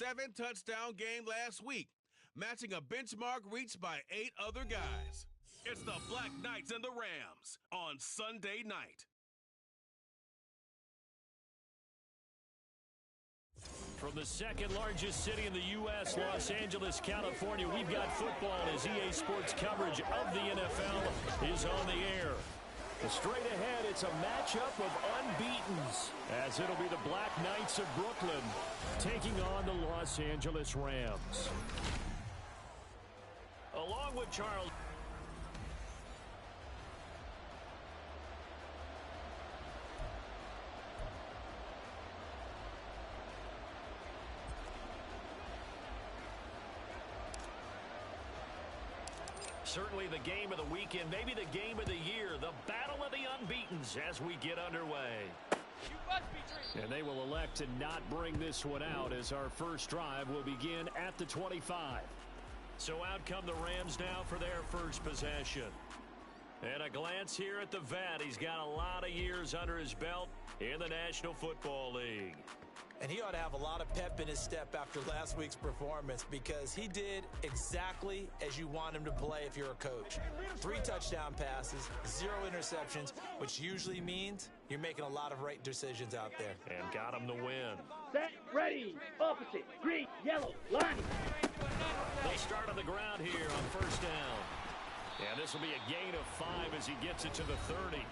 7-touchdown game last week, matching a benchmark reached by 8 other guys. It's the Black Knights and the Rams on Sunday night. From the second largest city in the U.S., Los Angeles, California, we've got football as EA Sports coverage of the NFL is on the air. Straight ahead, it's a matchup of unbeatens, as it'll be the Black Knights of Brooklyn taking on the Los Angeles Rams. Along with Charles. Certainly the game of the weekend, maybe the game of the year, the battle of the unbeatens as we get underway. And they will elect to not bring this one out as our first drive will begin at the 25. So out come the Rams now for their first possession. And a glance here at the vet. He's got a lot of years under his belt in the National Football League. And he ought to have a lot of pep in his step after last week's performance because he did exactly as you want him to play if you're a coach. 3 touchdown passes, 0 interceptions, which usually means you're making a lot of right decisions out there. And got him the win. Set, ready, opposite, green, yellow, line. They'll start on the ground here on first down. And this will be a gain of 5 as he gets it to the 30.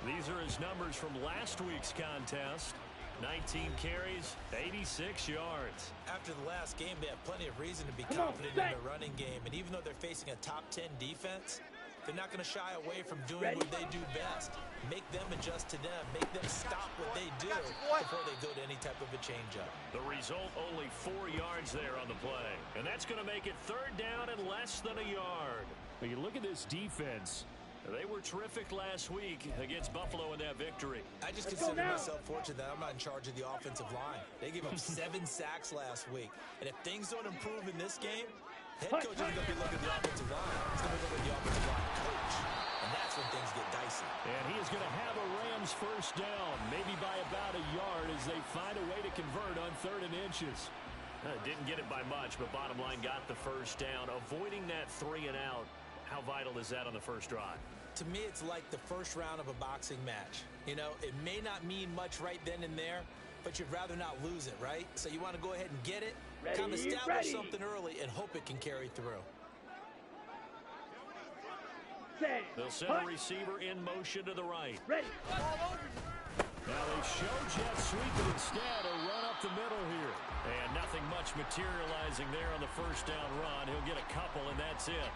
These are his numbers from last week's contest. 19 carries, 86 yards. After the last game, they have plenty of reason to be confident in their running game. And even though they're facing a top 10 defense, they're not going to shy away from doing what they do best. Make them adjust to them. Make them stop what they do before they go to any type of a change-up. The result, only 4 yards there on the play. And that's going to make it third down and less than a yard. When you look at this defense, they were terrific last week against Buffalo in that victory. I just consider myself fortunate that I'm not in charge of the offensive line. They gave up 7 sacks last week. And if things don't improve in this game, head coach isn't going to be looking at the offensive line. He's going to be looking at the offensive line coach. And that's when things get dicey. And he is going to have a Rams first down, maybe by about a yard as they find a way to convert on 3rd and inches. Didn't get it by much, but bottom line got the first down. Avoiding that 3 and out. How vital is that on the first drive? To me, it's like the first round of a boxing match. You know, it may not mean much right then and there, but you'd rather not lose it, right? So you want to go ahead and get it, kind of establish something early, and hope it can carry through. They'll send a receiver in motion to the right. Now they show jet sweep, but instead a run up the middle here. And nothing much materializing there on the first down run. He'll get a couple, and that's it.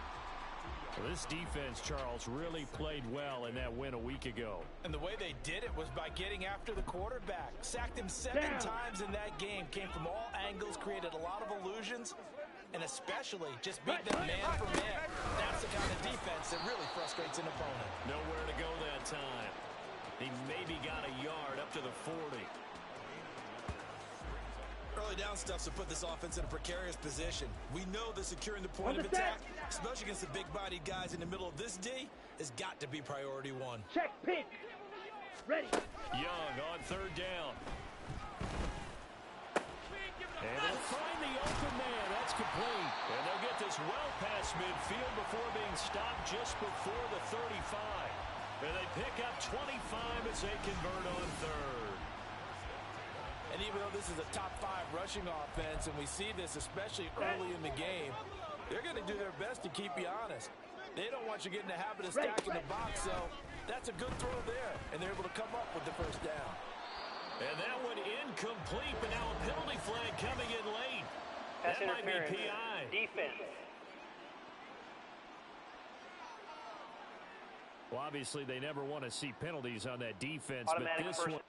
Well, this defense, Charles, really played well in that win a week ago. And the way they did it was by getting after the quarterback. Sacked him 7 times in that game. Came from all angles, created a lot of illusions, and especially just beat them man for man. That's the kind of defense that really frustrates an opponent. Nowhere to go that time. He maybe got a yard up to the 40. Early down stuffs will put this offense in a precarious position. We know that securing the point of attack, especially against the big-bodied guys in the middle of this D, has got to be priority 1. Check, pink. Ready. Young on 3rd down. And they'll find the open man. That's complete. And they'll get this well past midfield before being stopped just before the 35. And they pick up 25 as they convert on 3rd. And even though this is a top 5 rushing offense, and we see this especially early in the game, they're going to do their best to keep you honest. They don't want you getting the habit of stacking the box, so that's a good throw there, and they're able to come up with the first down. And that one incomplete, but now a penalty flag coming in late. That might be PI. Defense. Well, obviously, they never want to see penalties on that defense, Automatic but this first. one...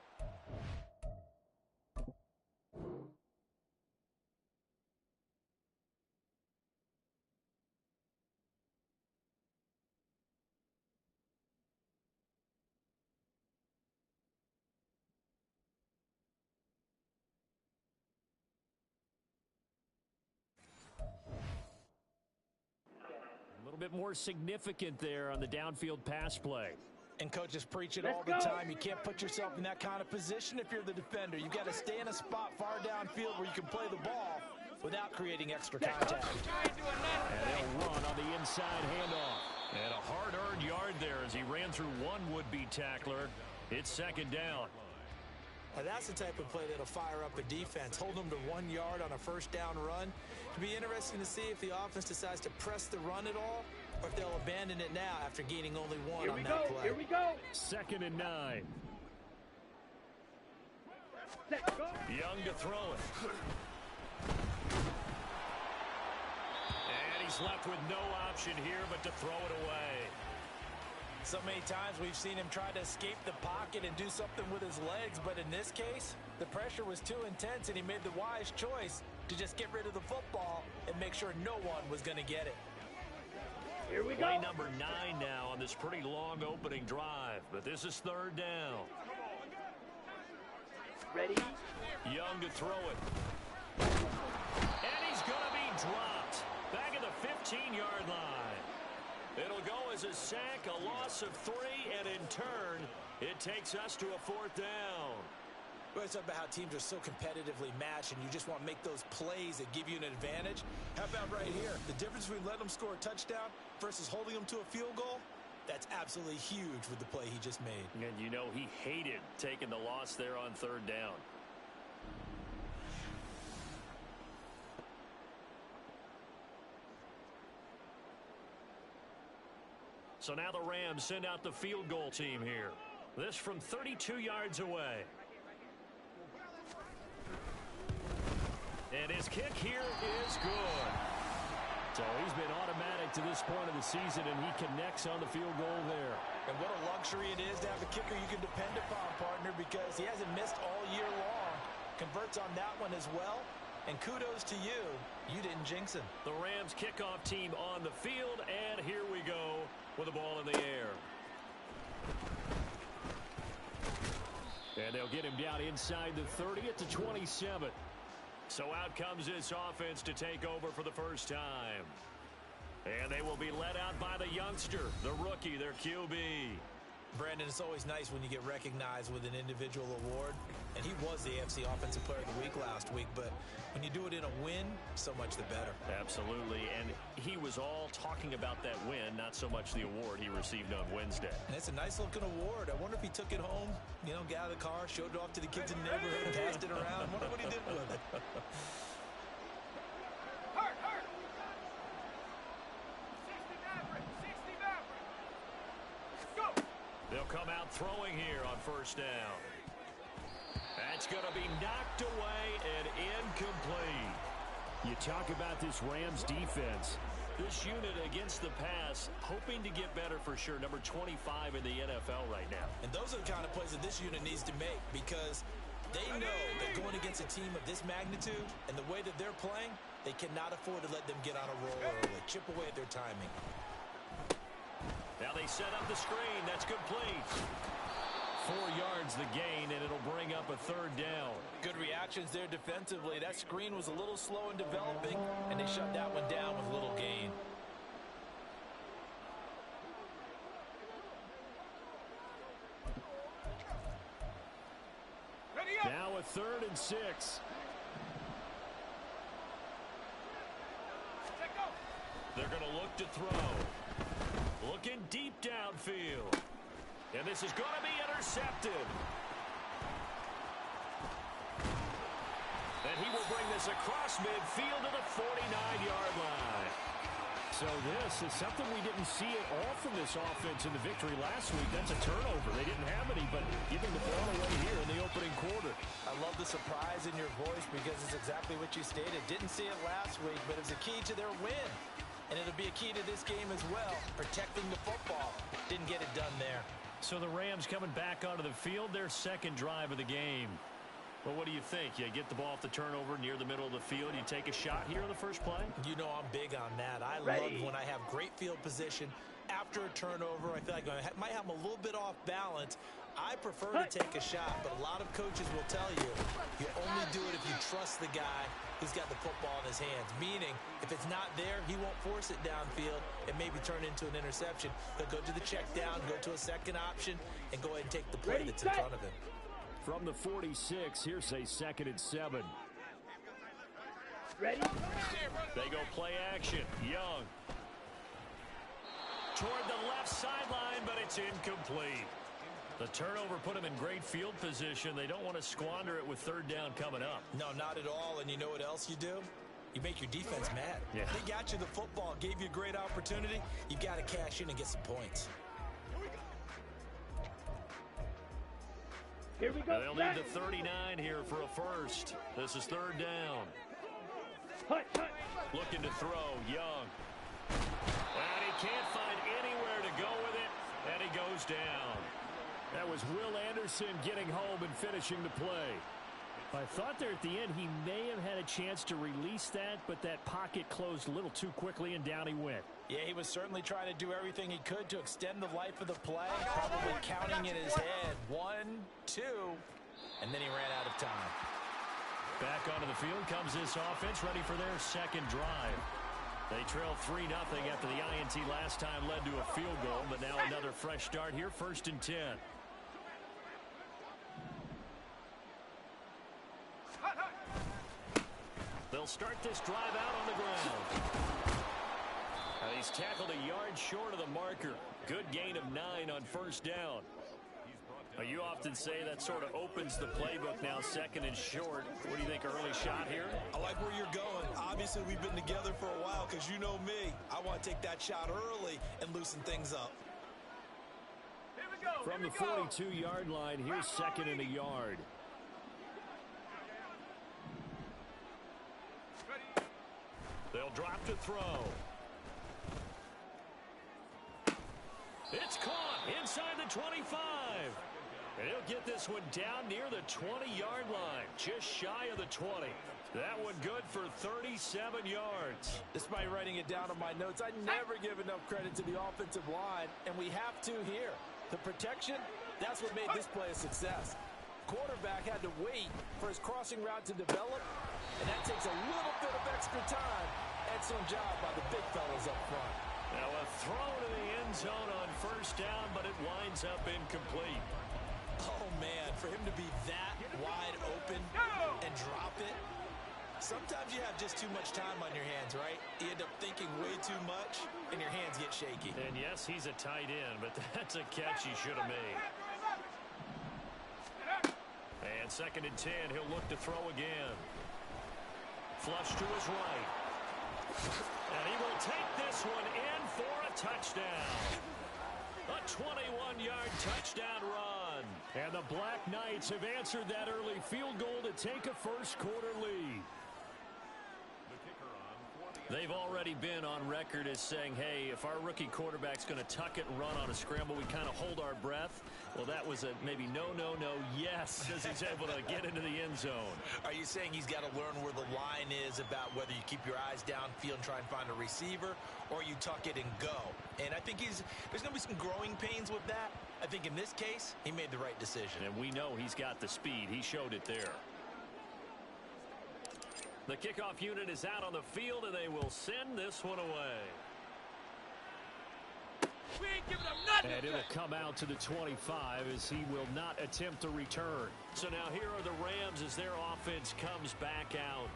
A little bit more significant there on the downfield pass play. And coaches preach it Let's all the go. time. You can't put yourself in that kind of position if you're the defender. You've got to stay in a spot far downfield where you can play the ball without creating extra contact. And they'll run on the inside handoff. And a hard-earned yard there as he ran through one would-be tackler. It's second down. Now that's the type of play that'll fire up a defense. Hold them to 1 yard on a first down run. It'll be interesting to see if the offense decides to press the run at all, or if they'll abandon it now after gaining only one on that play. Here we go. 2nd and 9. Let's go. Young to throw it. And he's left with no option here but to throw it away. So many times we've seen him try to escape the pocket and do something with his legs, but in this case, the pressure was too intense and he made the wise choice to just get rid of the football and make sure no one was going to get it. Here we Play go. number 9 now on this pretty long opening drive, but this is 3rd down. Ready? Young to throw it. And he's going to be dropped back at the 15-yard line. It'll go as a sack, a loss of 3, and in turn, it takes us to a 4th down. Well, it's about how teams are so competitively matched and you just want to make those plays that give you an advantage. How about right here? The difference between letting them score a touchdown versus holding them to a field goal? That's absolutely huge with the play he just made. And you know he hated taking the loss there on 3rd down. So now the Rams send out the field goal team here. This from 32 yards away. And his kick here is good. So he's been automatic to this point of the season, and he connects on the field goal there. And what a luxury it is to have a kicker you can depend upon, partner, because he hasn't missed all year long. Converts on that one as well. And kudos to you. You didn't jinx him. The Rams kickoff team on the field, and here we go with the ball in the air. And they'll get him down inside the 30 at the 27. So out comes this offense to take over for the first time. And they will be led out by the youngster, the rookie, their QB. Brandon, it's always nice when you get recognized with an individual award. And he was the AFC Offensive Player of the Week last week. But when you do it in a win, so much the better. Absolutely. And he was all talking about that win, not so much the award he received on Wednesday. And it's a nice-looking award. I wonder if he took it home, you know, got out of the car, showed it off to the kids in the neighborhood, passed it around. I wonder what he did with it. They'll come out throwing here on first down. That's going to be knocked away and incomplete. You talk about this Rams defense. This unit against the pass, hoping to get better for sure. Number 25 in the NFL right now. And those are the kind of plays that this unit needs to make because they know that going against a team of this magnitude and the way that they're playing, they cannot afford to let them get on a roll early. Chip away at their timing. Now they set up the screen. That's complete. 4 yards the gain, and it'll bring up a 3rd down. Good reactions there defensively. That screen was a little slow in developing, and they shut that one down with little gain. Now a 3rd and 6. They're going to look to throw. Looking deep downfield. And this is going to be intercepted. And he will bring this across midfield to the 49-yard line. So this is something we didn't see at all from this offense in the victory last week. That's a turnover. They didn't have any, but giving the ball away here in the opening quarter. I love the surprise in your voice because it's exactly what you stated. Didn't see it last week, but it was a key to their win. And it'll be a key to this game as well, protecting the football. Didn't get it done there. So the Rams coming back onto the field, their second drive of the game. Well, what do you think? You get the ball off the turnover near the middle of the field. You take a shot here on the first play? You know I'm big on that. I love when I have great field position. After a turnover, I feel like I might have them a little bit off balance. I prefer to take a shot, but a lot of coaches will tell you, you only do it if you trust the guy who's got the football in his hands. Meaning, if it's not there, he won't force it downfield and maybe turn into an interception. He'll go to the check down, go to a second option, and go ahead and take the play that's in front of him. From the 46, here's a 2nd and 7. Ready? They go play action. Young. Toward the left sideline, but it's incomplete. The turnover put them in great field position. They don't want to squander it with 3rd down coming up. No, not at all. And you know what else you do? You make your defense mad. Yeah. They got you the football, gave you a great opportunity. You've got to cash in and get some points. Here we go. They'll need the 39 here for a first. This is 3rd down. Hut, hut. Looking to throw. Young. And he can't find anywhere to go with it, and he goes down. That was Will Anderson getting home and finishing the play. I thought there at the end he may have had a chance to release that, but that pocket closed a little too quickly, and down he went. Yeah, he was certainly trying to do everything he could to extend the life of the play, probably counting in his head. 1, 2, and then he ran out of time. Back onto the field comes this offense, ready for their 2nd drive. They trail 3-0 after the INT last time led to a field goal, but now another fresh start here, 1st and 10. They'll start this drive out on the ground. He's tackled a yard short of the marker. Good gain of 9 on 1st down. You often say that sort of opens the playbook now, 2nd and short. What do you think, early shot here? I like where you're going. Obviously, we've been together for a while because you know me. I want to take that shot early and loosen things up. From the 42-yard line, here's 2nd and a yard. They'll drop to throw. It's caught inside the 25. And he'll get this one down near the 20-yard line, just shy of the 20. That one good for 37 yards. Despite writing it down on my notes, I never give enough credit to the offensive line, and we have to here. The protection, that's what made this play a success. Quarterback had to wait for his crossing route to develop, and that takes a little bit of extra time. Excellent job by the big fellas up front. Now a throw to the end zone on 1st down, but it winds up incomplete. Oh, man, for him to be that wide open and drop it. Sometimes you have just too much time on your hands, right? You end up thinking way too much, and your hands get shaky. And yes, he's a tight end, but that's a catch he should have made. And 2nd and 10, he'll look to throw again. Flush to his right. And he will take this one in for a touchdown. A 21-yard touchdown run. And the Black Knights have answered that early field goal to take a 1st quarter lead. They've already been on record as saying, hey, if our rookie quarterback's going to tuck it and run on a scramble, we kind of hold our breath. Well, that was a maybe no, yes, as he's able to get into the end zone. Are you saying he's got to learn where the line is about whether you keep your eyes downfield and try and find a receiver, or you tuck it and go? And I think there's going to be some growing pains with that. I think in this case, he made the right decision. And we know he's got the speed. He showed it there. The kickoff unit is out on the field, and they will send this one away. We ain't giving them nothing. And it'll come out to the 25 as he will not attempt to return. So now here are the Rams as their offense comes back out.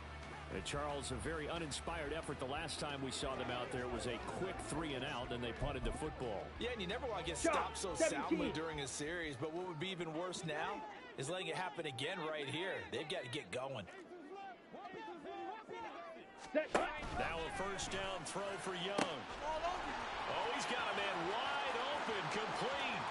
And Charles, a very uninspired effort the last time we saw them out there. Was a quick 3 and out, and they punted the football. Yeah, and you never want to get stopped so soundly during a series, but what would be even worse now is letting it happen again right here. They've got to get going. Now a 1st down throw for Young. Oh, he's got a man wide open, complete.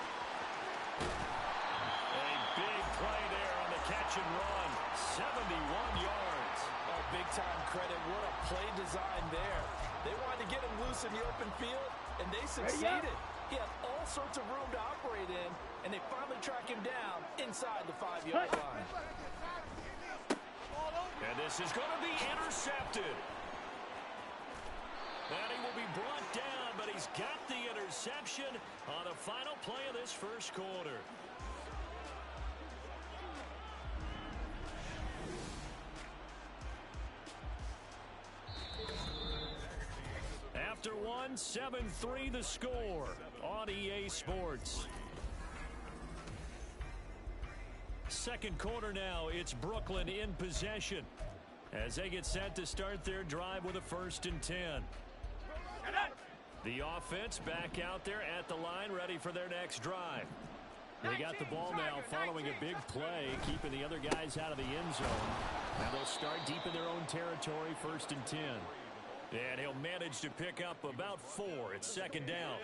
A big play there on the catch and run. 71 yards. Oh, big-time credit. What a play design there. They wanted to get him loose in the open field, and they succeeded. He had all sorts of room to operate in, and they finally track him down inside the 5-yard line. And this is going to be intercepted. And he will be brought down, but he's got the interception on the final play of this 1st quarter. 1, 7-3 the score on EA Sports. Second quarter now, it's Brooklyn in possession as they get set to start their drive with a 1st and 10. The offense back out there at the line, ready for their next drive. They got the ball now following a big play, keeping the other guys out of the end zone. Now they'll start deep in their own territory, 1st and 10. And he'll manage to pick up about 4. It's 2nd down.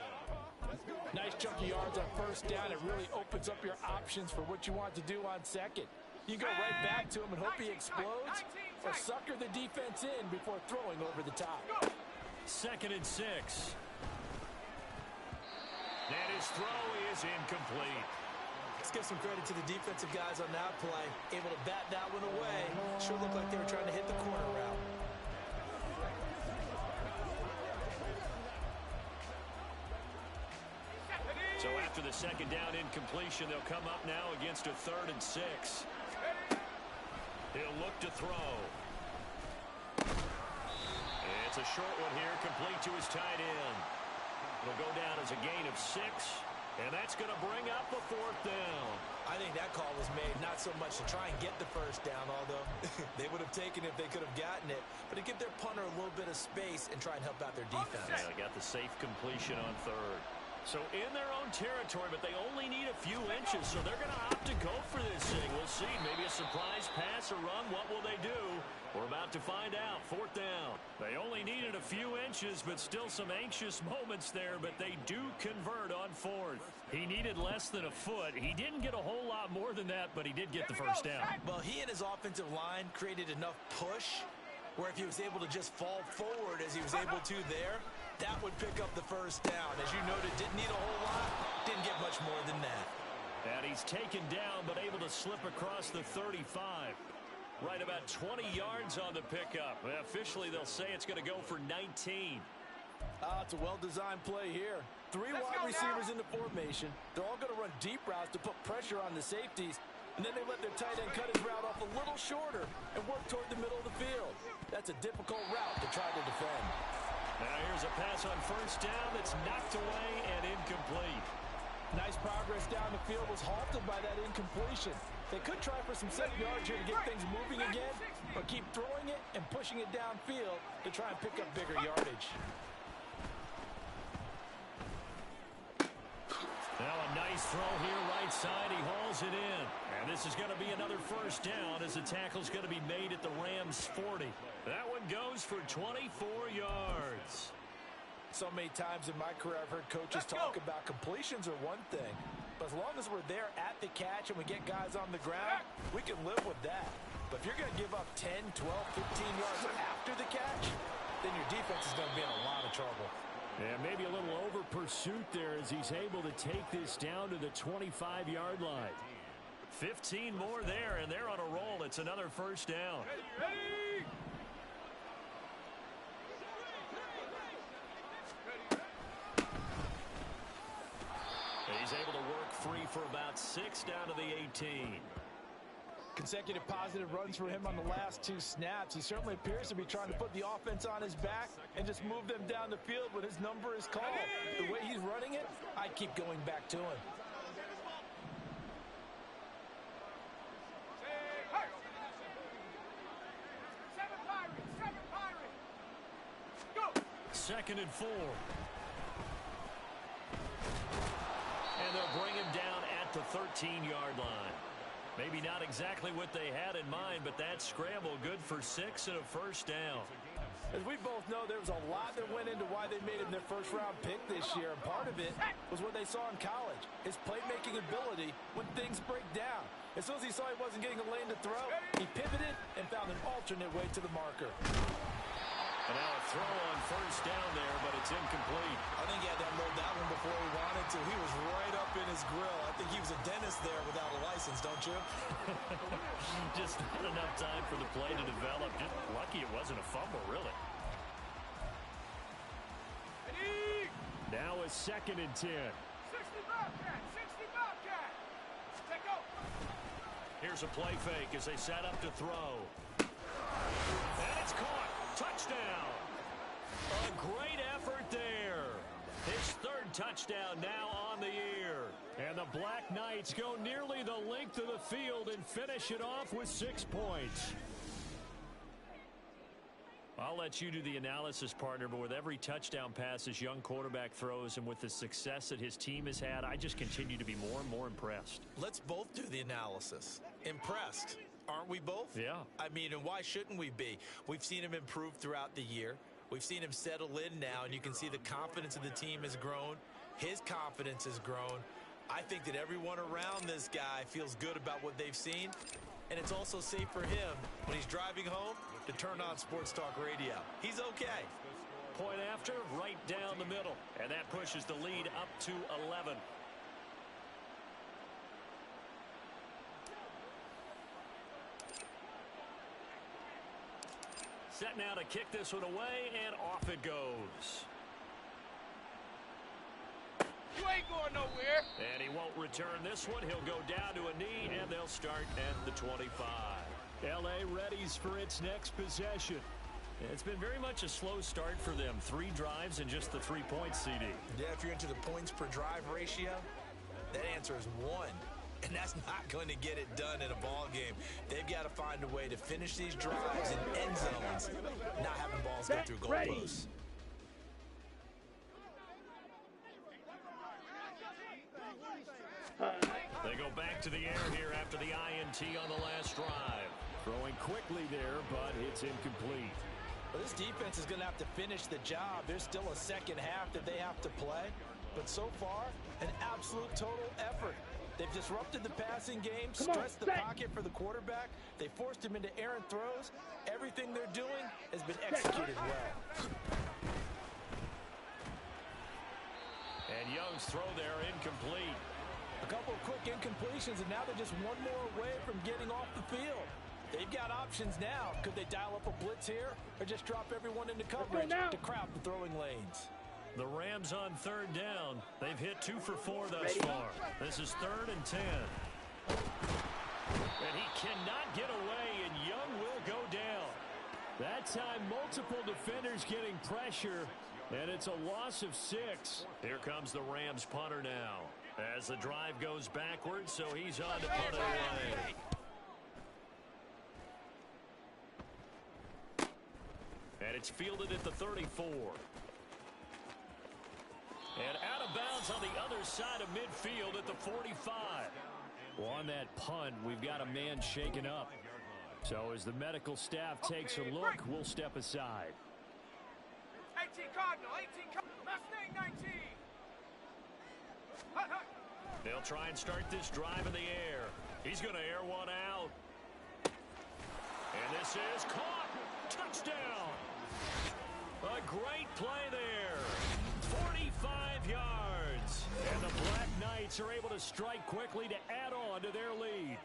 Nice chunky yards on 1st down. It really opens up your options for what you want to do on 2nd. You go right back to him and hope he explodes, or sucker the defense in before throwing over the top. 2nd and 6. And his throw is incomplete. Let's give some credit to the defensive guys on that play. Able to bat that one away. Sure looked like they were trying to hit the corner route. So after the 2nd down incompletion, they'll come up now against a 3rd and 6. He'll look to throw. It's a short one here, complete to his tight end. It'll go down as a gain of 6, and that's going to bring up a 4th down. I think that call was made not so much to try and get the 1st down, although they would have taken it if they could have gotten it, but to give their punter a little bit of space and try and help out their defense. Yeah, they got the safe completion on 3rd. So in their own territory, but they only need a few inches, so they're going to opt to go for this thing. We'll see. Maybe a surprise pass or run. What will they do? We're about to find out. 4th down. They only needed a few inches, but still some anxious moments there, but they do convert on 4th. He needed less than a foot. He didn't get a whole lot more than that, but he did get the 1st down. Well, he and his offensive line created enough push where if he was able to just fall forward as he was able to there, that would pick up the 1st down. As you noted, didn't need a whole lot, didn't get much more than that. And he's taken down, but able to slip across the 35. Right about 20 yards on the pickup. Officially, they'll say it's going to go for 19. It's a well-designed play here. 3 wide receivers in the formation. They're all going to run deep routes to put pressure on the safeties. And then they let their tight end cut his route off a little shorter and work toward the middle of the field. That's a difficult route to try to defend. Now here's a pass on 1st down that's knocked away and incomplete. Nice progress down the field was halted by that incompletion. They could try for some 7 yards here to get things moving again, or keep throwing it and pushing it downfield to try and pick up bigger yardage. Now a nice throw here right side. He hauls it in. And this is going to be another 1st down as the tackle's going to be made at the Rams' 40. That one goes for 24 yards. So many times in my career I've heard coaches talk about completions are one thing, but as long as we're there at the catch and we get guys on the ground, we can live with that. But if you're going to give up 10, 12, 15 yards after the catch, then your defense is going to be in a lot of trouble. Yeah, maybe a little over pursuit there as he's able to take this down to the 25-yard line. 15 more there, and they're on a roll. It's another 1st down. Ready? He's able to work free for about 6 down to the 18. Consecutive positive runs for him on the last 2 snaps. He certainly appears to be trying to put the offense on his back and just move them down the field when his number is called. The way he's running it, I keep going back to him. Second and 4. And they'll bring him down at the 13-yard line. Maybe not exactly what they had in mind, but that scramble good for 6 and a 1st down. As we both know, there was a lot that went into why they made him their first-round pick this year, and part of it was what they saw in college, his playmaking ability when things break down. As soon as he saw he wasn't getting a lane to throw, he pivoted and found an alternate way to the marker. And now a throw on 1st down there, but it's incomplete. I think he had to unload that one before he wanted to. He was right up in his grill. I think he was a dentist there without a license, don't you? Just not enough time for the play to develop. Just lucky it wasn't a fumble, really. Now a 2nd and 10. 60 Bobcat! 60 Bobcat! Take go! Here's a play fake as they set up to throw. And it's caught. Touchdown. A great effort there touchdown now on the year. And the Black Knights go nearly the length of the field and finish it off with 6 points. I'll let you do the analysis, partner, but with every touchdown pass his young quarterback throws and with the success that his team has had, I just continue to be more and more impressed. Let's both do the analysis. Impressed. Aren't we both? Yeah. I mean, and why shouldn't we be? We've seen him improve throughout the year. We've seen him settle in now, and you can see the confidence of the team has grown. His confidence has grown. I think that everyone around this guy feels good about what they've seen, and it's also safe for him when he's driving home to turn on Sports Talk Radio. He's okay. Point after, right down the middle, and that pushes the lead up to 11. Set now to kick this one away, and off it goes. You ain't going nowhere. And he won't return this one. He'll go down to a knee, and they'll start at the 25. L.A. readies for its next possession. It's been very much a slow start for them. 3 drives and just the 3 points, CD. Yeah, if you're into the points per drive ratio, that answer is 1. And that's not going to get it done in a ball game. They've got to find a way to finish these drives in end zones, not having balls go through goalposts. They go back to the air here after the INT on the last drive. Throwing quickly there, but it's incomplete. Well, this defense is going to have to finish the job. There's still a second half that they have to play. But so far, an absolute total effort. They've disrupted the passing game, stressed the pocket for the quarterback. They forced him into errant throws. Everything they're doing has been executed well. And Young's throw there incomplete. A couple of quick incompletions, and now they're just one more away from getting off the field. They've got options now. Could they dial up a blitz here or just drop everyone into coverage to crowd the throwing lanes? The Rams on 3rd down. They've hit 2 for 4 thus far. This is 3rd and 10. And he cannot get away, and Young will go down. That time, multiple defenders getting pressure, and it's a loss of 6. Here comes the Rams punter now. As the drive goes backwards, so he's on to punt it away. And it's fielded at the 34. And out of bounds on the other side of midfield at the 45. Well, on that punt, we've got a man shaken up. So as the medical staff takes a look, we'll step aside. 18 Cardinal, 18 Cardinal, Mustang 19. They'll try and start this drive in the air. He's going to air one out. And this is caught. Touchdown. A great play there. 45 yards. And the Black Knights are able to strike quickly to add on to their lead.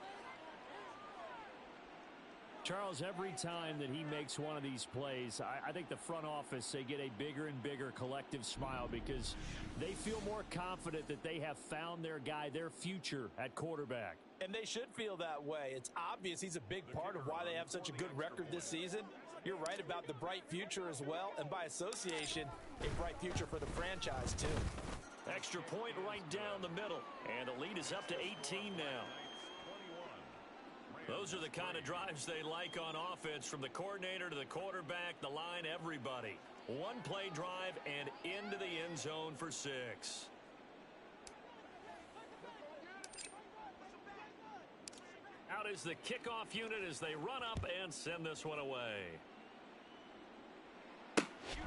Charles, every time that he makes one of these plays, I think the front office, they get a bigger and bigger collective smile because they feel more confident that they have found their guy, their future at quarterback. And they should feel that way. It's obvious he's a big part of why they have such a good record this season. You're right about the bright future as well, and by association, a bright future for the franchise too. Extra point right down the middle, and the lead is up to 18 now. Those are the kind of drives they like on offense, from the coordinator to the quarterback, the line, everybody. One play drive and into the end zone for 6. Out is the kickoff unit as they run up and send this one away. You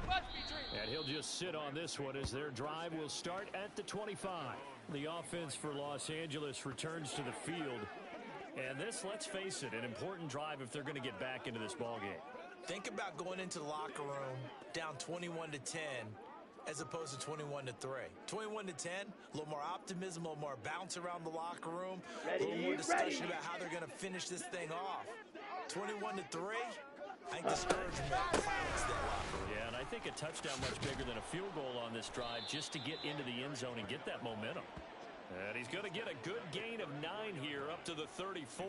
must be dreaming. And he'll just sit on this one as their drive will start at the 25. The offense for Los Angeles returns to the field. And this, let's face it, an important drive if they're going to get back into this ballgame. Think about going into the locker room down 21-10 as opposed to 21-3. 21-10, a little more optimism, a little more bounce around the locker room, a little more discussion about how they're going to finish this thing off. 21-3, I think discouragement clouds that locker room. Yeah, and I think a touchdown much bigger than a field goal on this drive just to get into the end zone and get that momentum. And he's going to get a good gain of 9 here up to the 34.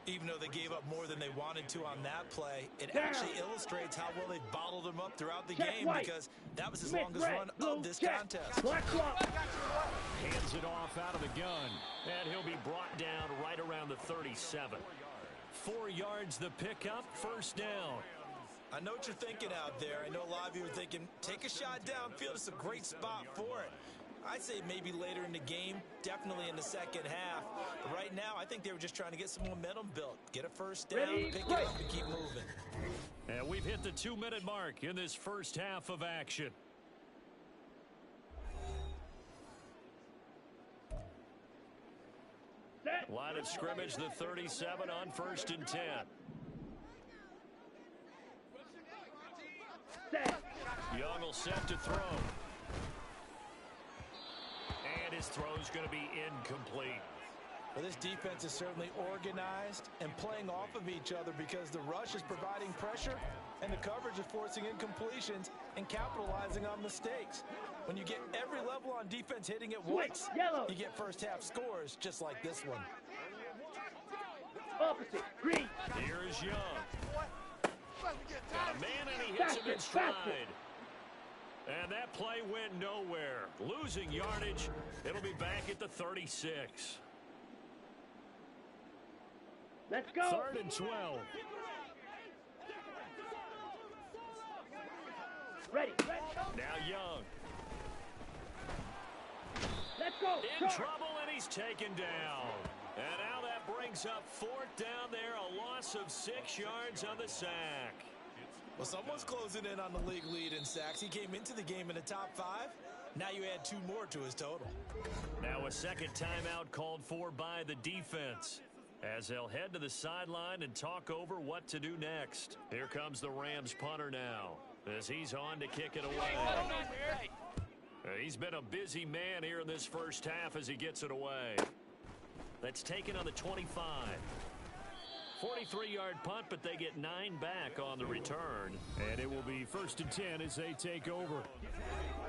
Even though they gave up more than they wanted to on that play, it actually illustrates how well they bottled them up throughout the game because that was his longest run of this contest. Hands it off out of the gun, and he'll be brought down right around the 37. 4 yards the pickup, first down. I know what you're thinking out there. I know a lot of you are thinking, take a shot downfield. It's a great spot for it. I'd say maybe later in the game, definitely in the second half. But right now, I think they were just trying to get some momentum built. Get a first down, pick it up, and keep moving. And we've hit the 2-minute mark in this first half of action. Line of scrimmage, the 37 on 1st and 10. Young will set to throw. And his throw's going to be incomplete. Well, this defense is certainly organized and playing off of each other because the rush is providing pressure and the coverage is forcing incompletions and capitalizing on mistakes. When you get every level on defense hitting at once, you get first half scores just like this one. Opposite, green. Here is Young. Got a man and he hits him in stride. And that play went nowhere. Losing yardage. It'll be back at the 36. Let's go. 3rd and 12. Ready. Now Young. Let's go. In trouble, and he's taken down. And now that brings up 4th down there, a loss of 6 yards on the sack. Well, someone's closing in on the league lead in sacks. He came into the game in the top 5. Now you add 2 more to his total. Now a second timeout called for by the defense, as they'll head to the sideline and talk over what to do next. Here comes the Rams punter now, as he's on to kick it away. He's been a busy man here in this first half as he gets it away. That's taken on the 25. 43-yard punt, but they get 9 back on the return. And it will be 1st and 10 as they take over.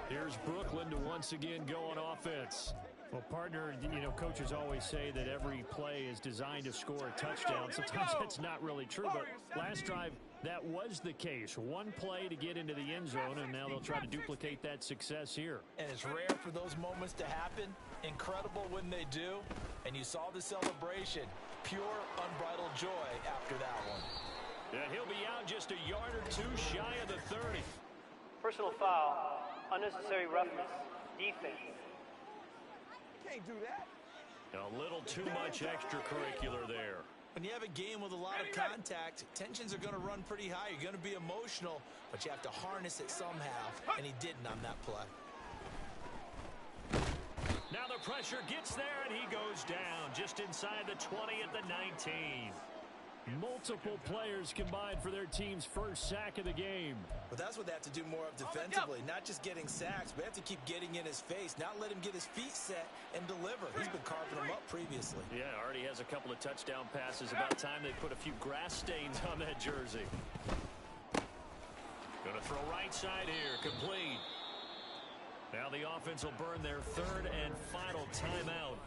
Here's Brooklyn to once again go on offense. Well, partner, coaches always say that every play is designed to score a touchdown. Sometimes that's not really true, but last drive, that was the case. One play to get into the end zone, and now they'll try to duplicate that success here. And it's rare for those moments to happen. Incredible when they do. And you saw the celebration. Pure, unbridled joy after that one. And he'll be out just a yard or 2 shy of the 30. Personal foul, unnecessary roughness, defense. Can't do that. A little too much extracurricular there. When you have a game with a lot of contact, tensions are going to run pretty high. You're going to be emotional, but you have to harness it somehow, and he didn't on that play. Now the pressure gets there, and he goes down just inside the 20 at the 19. Multiple players combined for their team's first sack of the game. But that's what they have to do more of defensively, not just getting sacks, but have to keep getting in his face, not let him get his feet set and deliver. He's been carving them up previously. Yeah, already has a couple of touchdown passes. About time they put a few grass stains on that jersey. Going to throw right side here, complete. Now the offense will burn their 3rd and final timeout.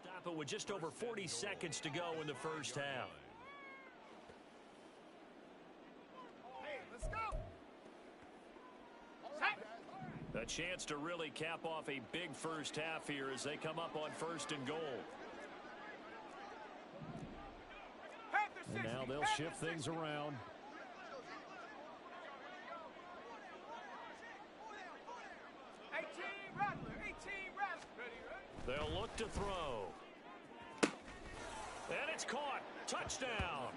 Stop it with just over 40 seconds to go in the first half. Hey, let's go. A chance to really cap off a big first half here as they come up on 1st and goal. And now they'll shift things around. They'll look to throw. And it's caught. Touchdown.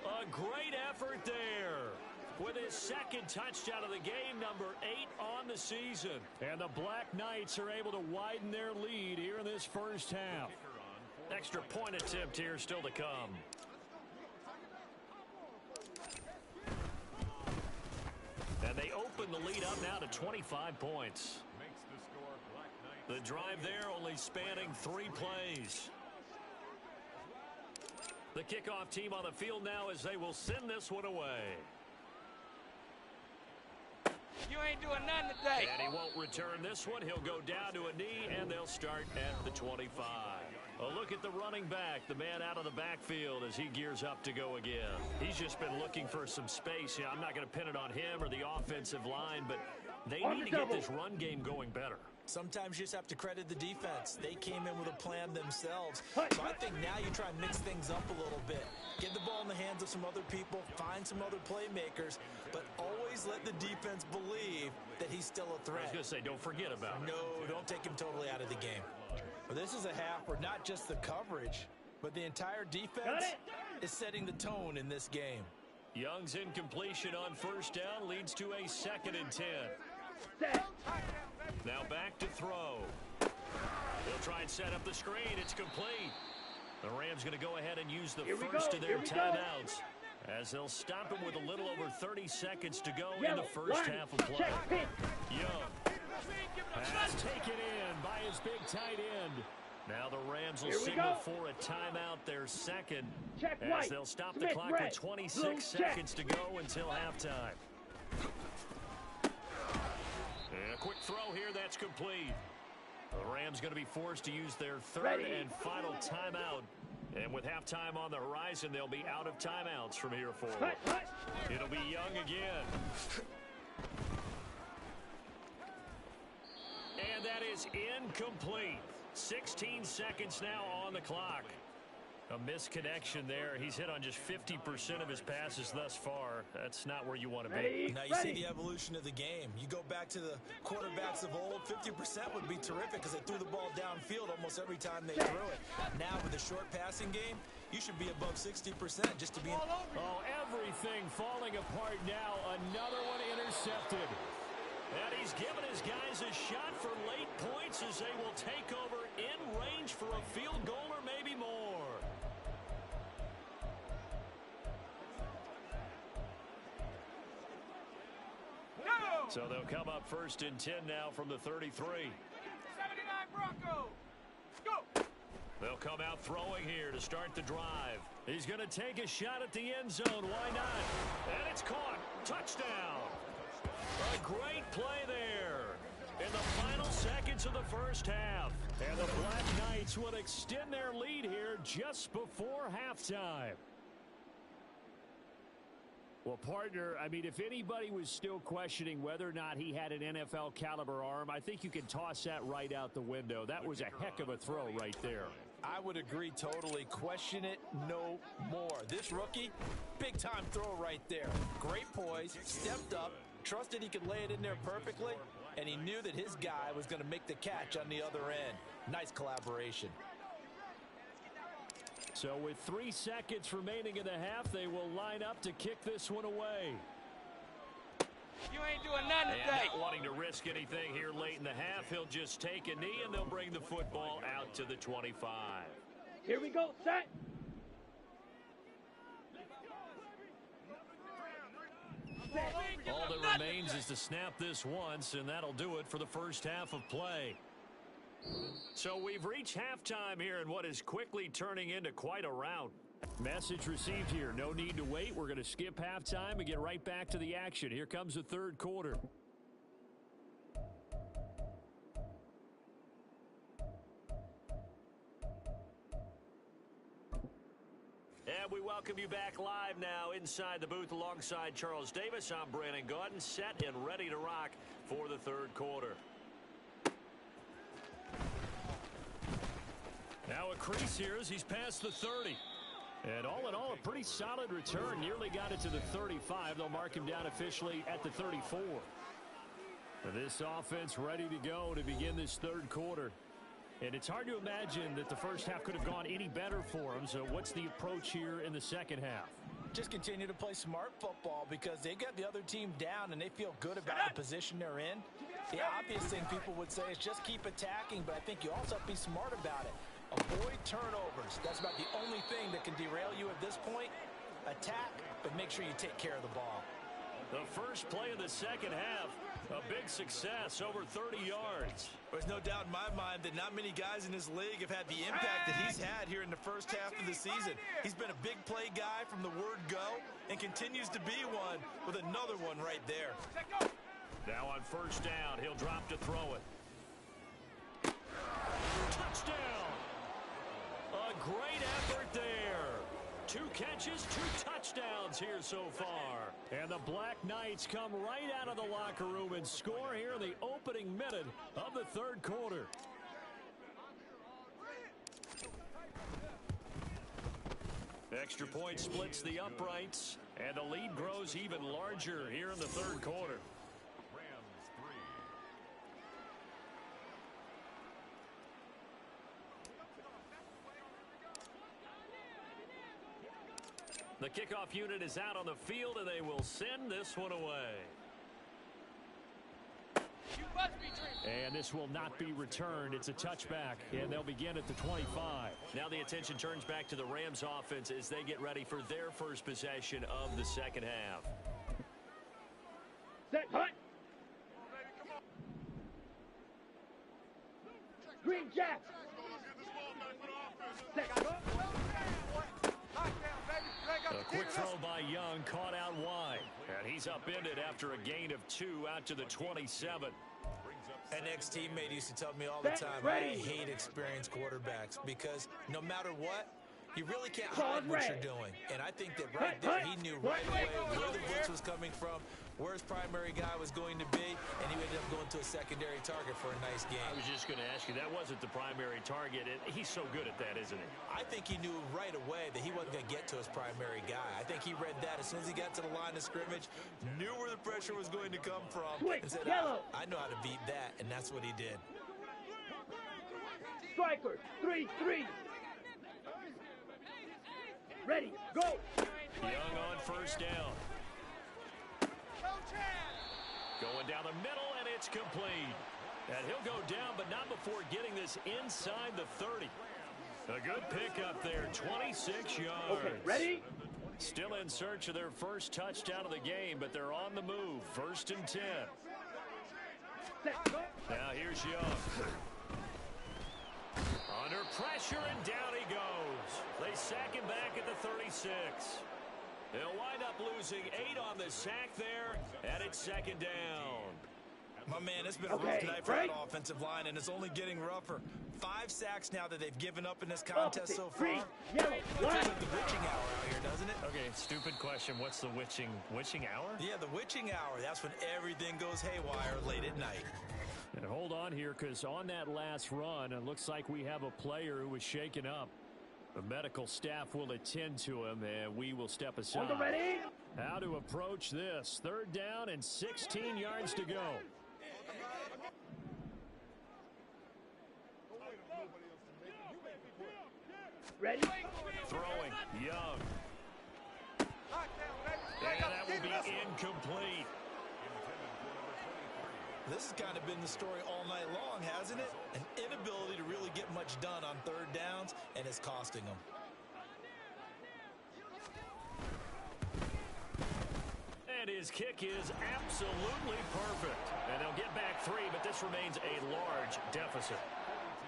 A great effort there. with his second touchdown of the game, number 8 on the season. And the Black Knights are able to widen their lead here in this first half. Extra point attempt here still to come. And they open the lead up now to 25 points. The drive there only spanning 3 plays. The kickoff team on the field now as they will send this one away. You ain't doing nothing today. And he won't return this one. He'll go down to a knee, and they'll start at the 25. A look at the running back, the man out of the backfield as he gears up to go again. He's just been looking for some space. Yeah, I'm not going to pin it on him or the offensive line, but they need to get this run game going better. Sometimes you just have to credit the defense. They came in with a plan themselves. So I think now you try and mix things up a little bit. Get the ball in the hands of some other people, find some other playmakers, but always let the defense believe that he's still a threat. I was going to say, don't forget about it. No, don't take him totally out of the game. Well, this is a half where not just the coverage, but the entire defense is setting the tone in this game. Young's incompletion on first down leads to a 2nd and 10. Now back to throw. They'll try and set up the screen. It's complete. The Rams going to go ahead and use the first of their timeouts as they'll stop him with a little over 30 seconds to go in the first half of play. Young has taken in by his big tight end. Now the Rams will signal for a timeout, their second, as they'll stop the clock with 26 seconds to go until halftime. And a quick throw here, that's complete. The Rams going to be forced to use their 3rd and final timeout. And with halftime on the horizon, they'll be out of timeouts from here forward. It'll be Young again. And that is incomplete. 16 seconds now on the clock. A misconnection there. He's hit on just 50% of his passes thus far. That's not where you want to be. Now you see the evolution of the game. You go back to the quarterbacks of old, 50% would be terrific because they threw the ball downfield almost every time they threw it. Now with the short passing game, you should be above 60% just to be in. Oh, everything falling apart now. Another one intercepted. And he's given his guys a shot for late points as they will take over in range for a field goal or maybe more. So they'll come up 1st and 10 now from the 33. 79 Broncos. Go. They'll come out throwing here to start the drive. He's going to take a shot at the end zone. Why not? And it's caught. Touchdown. A great play there in the final seconds of the first half. And the Black Knights will extend their lead here just before halftime. Well, partner, I mean, if anybody was still questioning whether or not he had an NFL caliber arm, I think you can toss that right out the window. That was a heck of a throw right there. I would agree totally. Question it no more. This rookie, big-time throw right there. Great poise, stepped up, trusted he could lay it in there perfectly, and he knew that his guy was going to make the catch on the other end. Nice collaboration. So with 3 seconds remaining in the half, they will line up to kick this one away. You ain't doing nothing today. Not wanting to risk anything here late in the half, he'll just take a knee and they'll bring the football out to the 25. Here we go, set. All that remains is to snap this once, and that'll do it for the first half of play. So we've reached halftime here in what is quickly turning into quite a rout. Message received here. No need to wait. We're going to skip halftime and get right back to the action. Here comes the third quarter. And we welcome you back live now inside the booth alongside Charles Davis. I'm Brandon Gaudin, set and ready to rock for the third quarter. Now a crease here as he's past the 30. And all in all, a pretty solid return. Nearly got it to the 35. They'll mark him down officially at the 34. This offense ready to go to begin this third quarter. And it's hard to imagine that the first half could have gone any better for them. So what's the approach here in the second half? Just continue to play smart football because they got the other team down and they feel good about the position they're in. The obvious thing people would say is just keep attacking, but I think you also have to be smart about it. Avoid turnovers. That's about the only thing that can derail you at this point. Attack, but make sure you take care of the ball. The first play of the second half, a big success, over 30 yards. There's no doubt in my mind that not many guys in this league have had the impact that he's had here in the first half of the season. He's been a big play guy from the word go and continues to be one with another one right there. Now on first down, he'll drop to throw it. Touchdown! A great effort there. 2 catches, 2 touchdowns here so far. And the Black Knights come right out of the locker room and score here in the opening minute of the third quarter. Extra point splits the uprights, and the lead grows even larger here in the third quarter. The kickoff unit is out on the field, and they will send this one away. And this will not be returned. It's a touchback, and they'll begin at the 25. Now the attention turns back to the Rams offense as they get ready for their first possession of the second half. Set, hut. Green Jack. Set, A quick throw by Young, caught out wide. And he's upended after a gain of 2 out to the 27. An ex-teammate used to tell me all the time, I hate experienced quarterbacks because no matter what, you really can't hide what you're doing. And I think that right there, he knew right away where the blitz was coming from, where his primary guy was going to be, and he ended up going to a secondary target for a nice game. I was just going to ask you, that wasn't the primary target. He's so good at that, isn't he? I think he knew right away that he wasn't going to get to his primary guy. I think he read that as soon as he got to the line of scrimmage, knew where the pressure was going to come from, and said, I know how to beat that, and that's what he did. Strikers, 3-3. Ready, go. Young on first down. Going down the middle, and it's complete. And he'll go down, but not before getting this inside the 30. A good pickup there, 26 yards. Okay, ready? Still in search of their first touchdown of the game, but they're on the move. 1st and 10. Now here's Young. Under pressure, and down he goes. They sack him back at the 36. They'll wind up losing 8 on the sack there, and it's 2nd down. My man, it's been a rough night for that offensive line, and it's only getting rougher. 5 sacks now that they've given up in this contest so far. Yellow, looks like the witching hour out here, doesn't it? Okay, stupid question. What's the witching hour? Yeah, the witching hour. That's when everything goes haywire late at night. And hold on here, because on that last run, it looks like we have a player who was shaken up. The medical staff will attend to him, and we will step aside. How to approach this. 3rd down and 16 yards to go. Ready? Throwing, Young. And that will be incomplete. This has kind of been the story all night long, hasn't it? An inability to really get much done on 3rd downs, and it's costing them. And his kick is absolutely perfect. And they'll get back 3, but this remains a large deficit.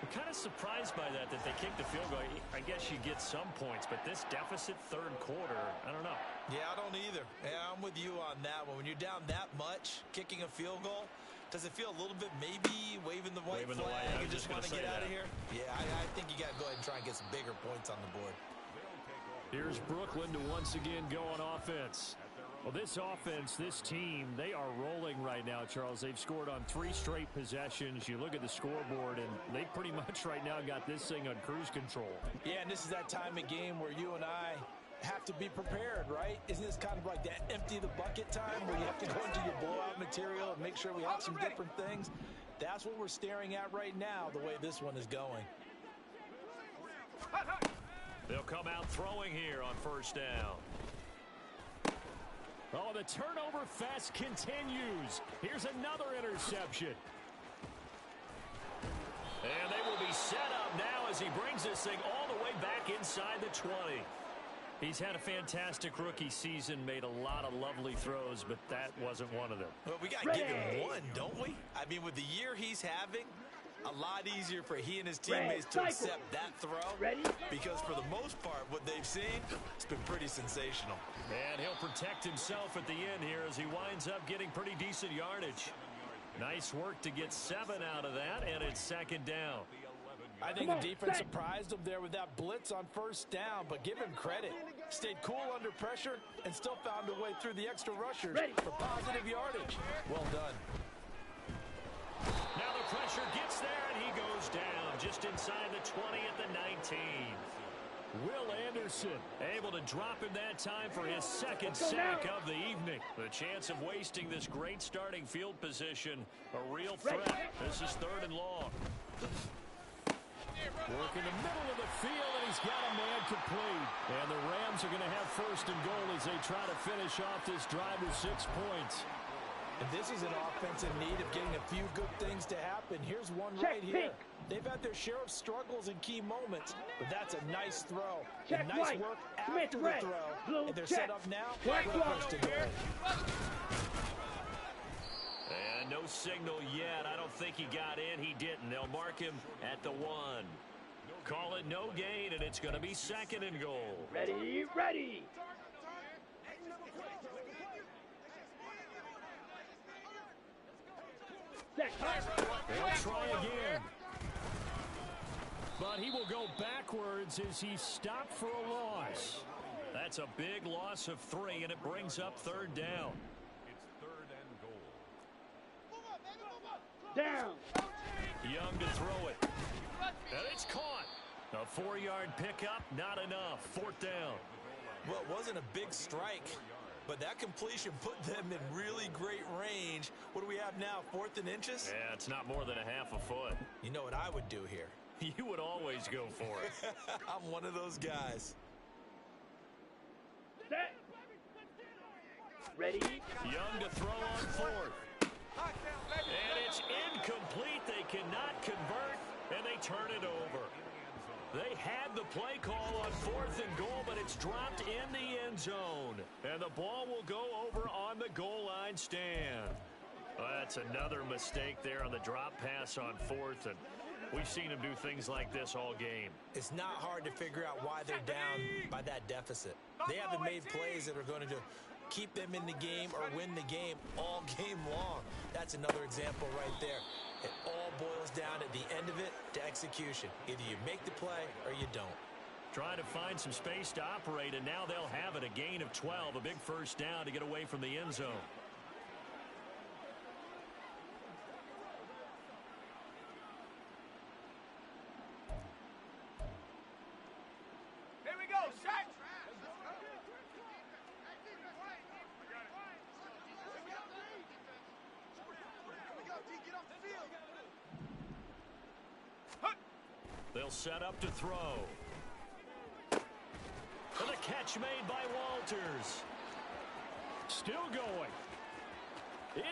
I'm kind of surprised by that they kicked the field goal. I guess you get some points, but this deficit 3rd quarter, I don't know. Yeah, I don't either. Yeah, I'm with you on that one. When you're down that much, kicking a field goal, does it feel a little bit maybe waving the white flag and just want to get out of here? Yeah, I think you got to go ahead and try and get some bigger points on the board. Here's Brooklyn to once again go on offense. Well, this offense, this team, they are rolling right now, Charles. They've scored on 3 straight possessions. You look at the scoreboard, and they pretty much right now got this thing on cruise control. Yeah, and this is that time of game where you and I have to be prepared, right? Isn't this kind of like that empty the bucket time where you have to go into your blowout material and make sure we have some different things? That's what we're staring at right now, the way this one is going. They'll come out throwing here on first down. Oh, the turnover fest continues. Here's another interception. And they will be set up now as he brings this thing all the way back inside the 20. He's had a fantastic rookie season, made a lot of lovely throws, but that wasn't one of them. Well, we got to give him one, don't we? I mean, with the year he's having, a lot easier for he and his teammates to accept that throw. Because for the most part, what they've seen, it's been pretty sensational. And he'll protect himself at the end here as he winds up getting pretty decent yardage. Nice work to get 7 out of that, and it's second down. I think the defense surprised him there with that blitz on first down, but give him credit. Stayed cool under pressure and still found a way through the extra rushers for positive yardage. Well done. Now the pressure gets there, and he goes down just inside the 20 at the 19. Will Anderson able to drop him that time for his second sack of the evening. The chance of wasting this great starting field position, a real threat. This is 3rd and long. Work in the middle of the field, and he's got a man complete. And the Rams are going to have 1st and goal as they try to finish off this drive with 6 points. And this is an offense in need of getting a few good things to happen. Here's one right here. They've had their share of struggles in key moments, but that's a nice throw. And nice work after the throw. And they're set up now for a first and goal. And no signal yet. I don't think he got in. He didn't. They'll mark him at the 1. Call it no gain, and it's going to be 2nd and goal. Ready, ready. They'll try again. But he will go backwards as he's stopped for a loss. That's a big loss of 3, and it brings up 3rd down. It's 3rd and goal. Down. Young to throw it. And it's caught. A 4-yard pickup, not enough. 4th down. Well, it wasn't a big strike, but that completion put them in really great range. What do we have now, 4th and inches? Yeah, it's not more than a half a foot. You know what I would do here? You would always go for it. I'm one of those guys. Set. Ready. Young to throw on 4th. And it's incomplete. They cannot convert, and they turn it over. They had the play call on 4th and goal, but it's dropped in the end zone. And the ball will go over on the goal line stand. That's another mistake there on the drop pass on 4th, and we've seen him do things like this all game. It's not hard to figure out why they're down by that deficit. They haven't made plays that are going to keep them in the game or win the game all game long. That's another example right there. It all boils down at the end of it to execution. Either you make the play or you don't. Trying to find some space to operate, and now they'll have it. A gain of 12, a big 1st down to get away from the end zone. Here we go, set. They'll set up to throw. And the catch made by Walters. Still going.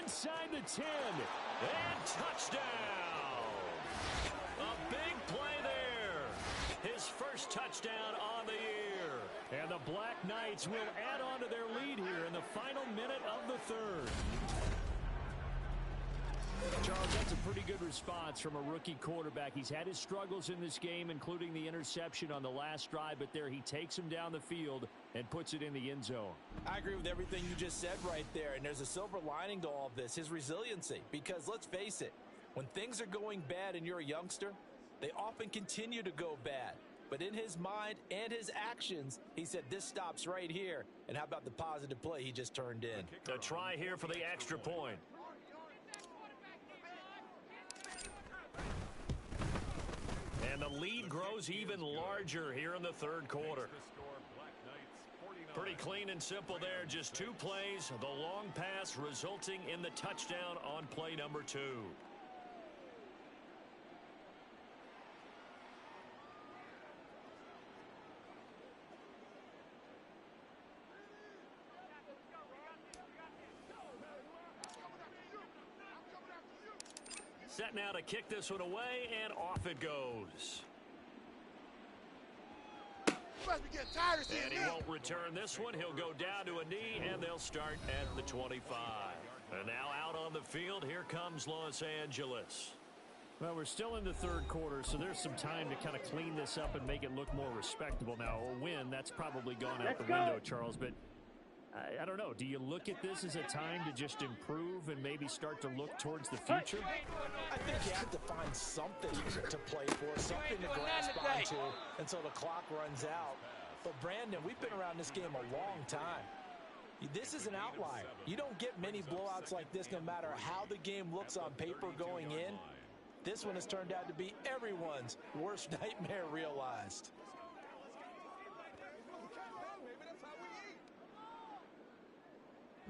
Inside the 10. And touchdown. A big play there. His first touchdown on the year. And the Black Knights will add on to their lead here in the final minute of the 3rd. Charles, that's a pretty good response from a rookie quarterback. He's had his struggles in this game, including the interception on the last drive, but there he takes him down the field and puts it in the end zone. I agree with everything you just said right there, and there's a silver lining to all of this, his resiliency. Because let's face it, when things are going bad and you're a youngster, they often continue to go bad. But in his mind and his actions, he said, this stops right here. And how about the positive play he just turned in? A try here for the extra point. And the lead grows even larger here in the 3rd quarter. Pretty clean and simple there. Just 2 plays. The long pass resulting in the touchdown on play number 2. Set now to kick this one away, and off it goes. And he won't return this one. He'll go down to a knee, and they'll start at the 25. And now out on the field, here comes Los Angeles. Well, we're still in the third quarter, so there's some time to kind of clean this up and make it look more respectable. Now, a win, that's probably gone out the window, Charles, but I don't know. Do you look at this as a time to just improve and maybe start to look towards the future? I think you have to find something to play for, something to grasp onto until the clock runs out. But, Brandon, we've been around this game a long time. This is an outlier. You don't get many blowouts like this no matter how the game looks on paper going in. This one has turned out to be everyone's worst nightmare realized.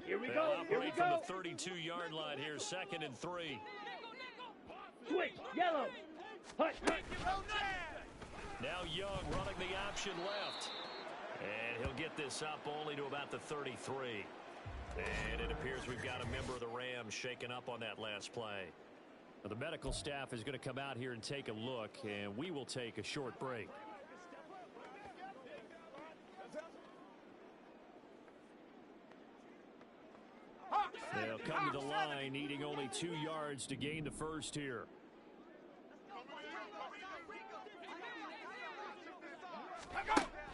Here we They'll go. Here we operate from go. the 32-yard line here, 2nd and 3. Switch. Yellow. Hut. Now Young running the option left. And he'll get this up only to about the 33. And it appears we've got a member of the Rams shaken up on that last play. Well, the medical staff is going to come out here and take a look, and we will take a short break. They'll come to the line, needing only 2 yards to gain the first here.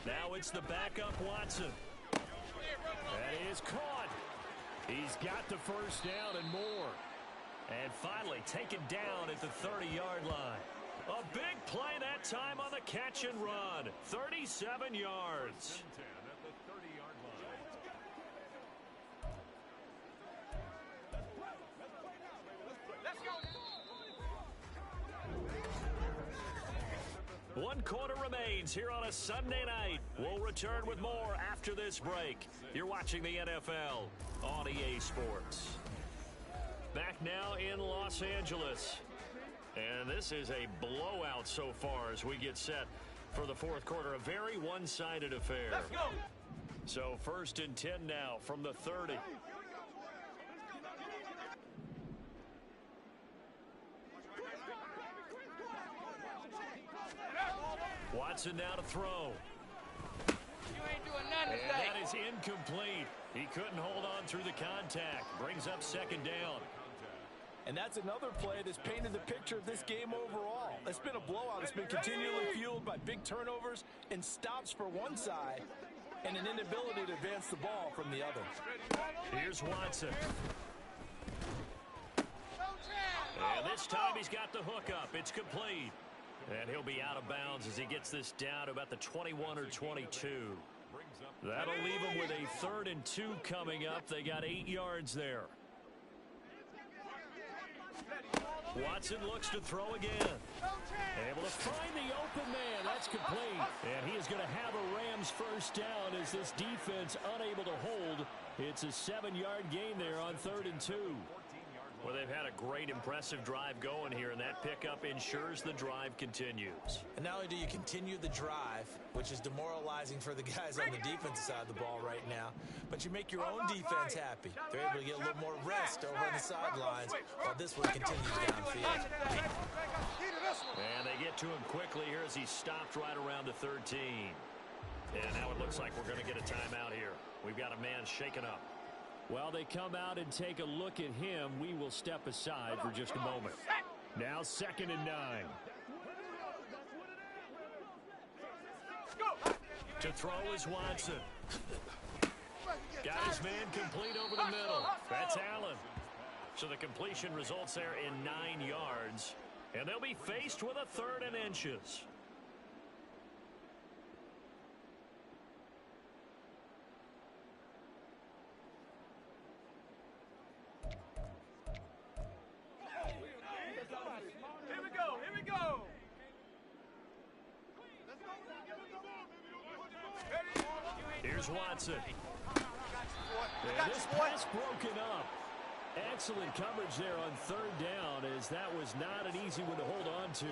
Now it's the backup Watson. That is caught. He's got the first down and more. And finally taken down at the 30-yard line. A big play that time on the catch and run. 37 yards. One quarter remains here on a Sunday night. We'll return with more after this break. You're watching the NFL on EA Sports. Back now in Los Angeles. And this is a blowout so far as we get set for the fourth quarter. A very one-sided affair. Let's go. So 1st and 10 now from the 30. Watson now to throw. You ain't doing nothing And today. that is incomplete. He couldn't hold on through the contact. Brings up 2nd down. And that's another play that's painted the picture of this game overall. It's been a blowout. It's been continually fueled by big turnovers and stops for one side and an inability to advance the ball from the other. Here's Watson. And this time he's got the hook up. It's complete. And he'll be out of bounds as he gets this down to about the 21 or 22. That'll leave him with a 3rd and 2 coming up. They got 8 yards there. Watson looks to throw again. Able to find the open man. That's complete. And he is going to have a Rams first down as this defense unable to hold. It's a 7-yard gain there on 3rd and 2. Well, they've had a great, impressive drive going here, and that pickup ensures the drive continues. And not only do you continue the drive, which is demoralizing for the guys on the defensive side of the ball right now, but you make your own defense happy. They're able to get a little more rest over on the sidelines while this one continues downfield. And they get to him quickly here as he stopped right around the 13. And now it looks like we're going to get a timeout here. We've got a man shaken up. While they come out and take a look at him, we will step aside for just a moment. Now 2nd and 9. To throw is Watson. Got his man complete over the middle. That's Allen. So the completion results there in 9 yards. And they'll be faced with a 3rd and inches. Here's Watson. And this pass broken up. Excellent coverage there on 3rd down, as that was not an easy one to hold on to.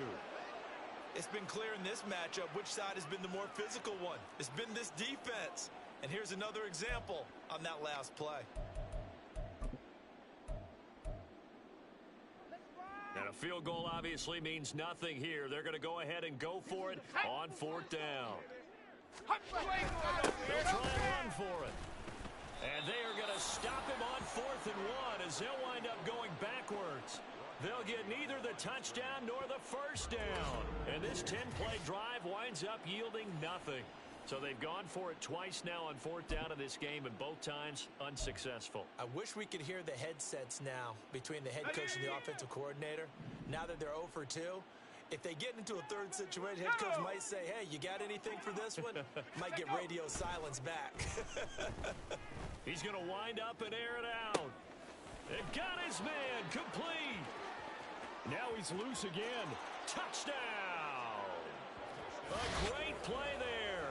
It's been clear in this matchup which side has been the more physical one. It's been this defense. And here's another example on that last play. Now And a field goal obviously means nothing here. They're going to go ahead and go for it on 4th down. They'll try and run for it. And they are going to stop him on 4th and 1 as they'll wind up going backwards. They'll get neither the touchdown nor the first down. And this 10-play drive winds up yielding nothing. So they've gone for it twice now on 4th down in this game, and both times unsuccessful. I wish we could hear the headsets now between the head coach and the offensive coordinator. Now that they're 0 for 2, if they get into a third situation, head coach might say, hey, you got anything for this one? Might get radio silence back. He's going to wind up and air it out. It got his man complete. Now he's loose again. Touchdown. A great play there.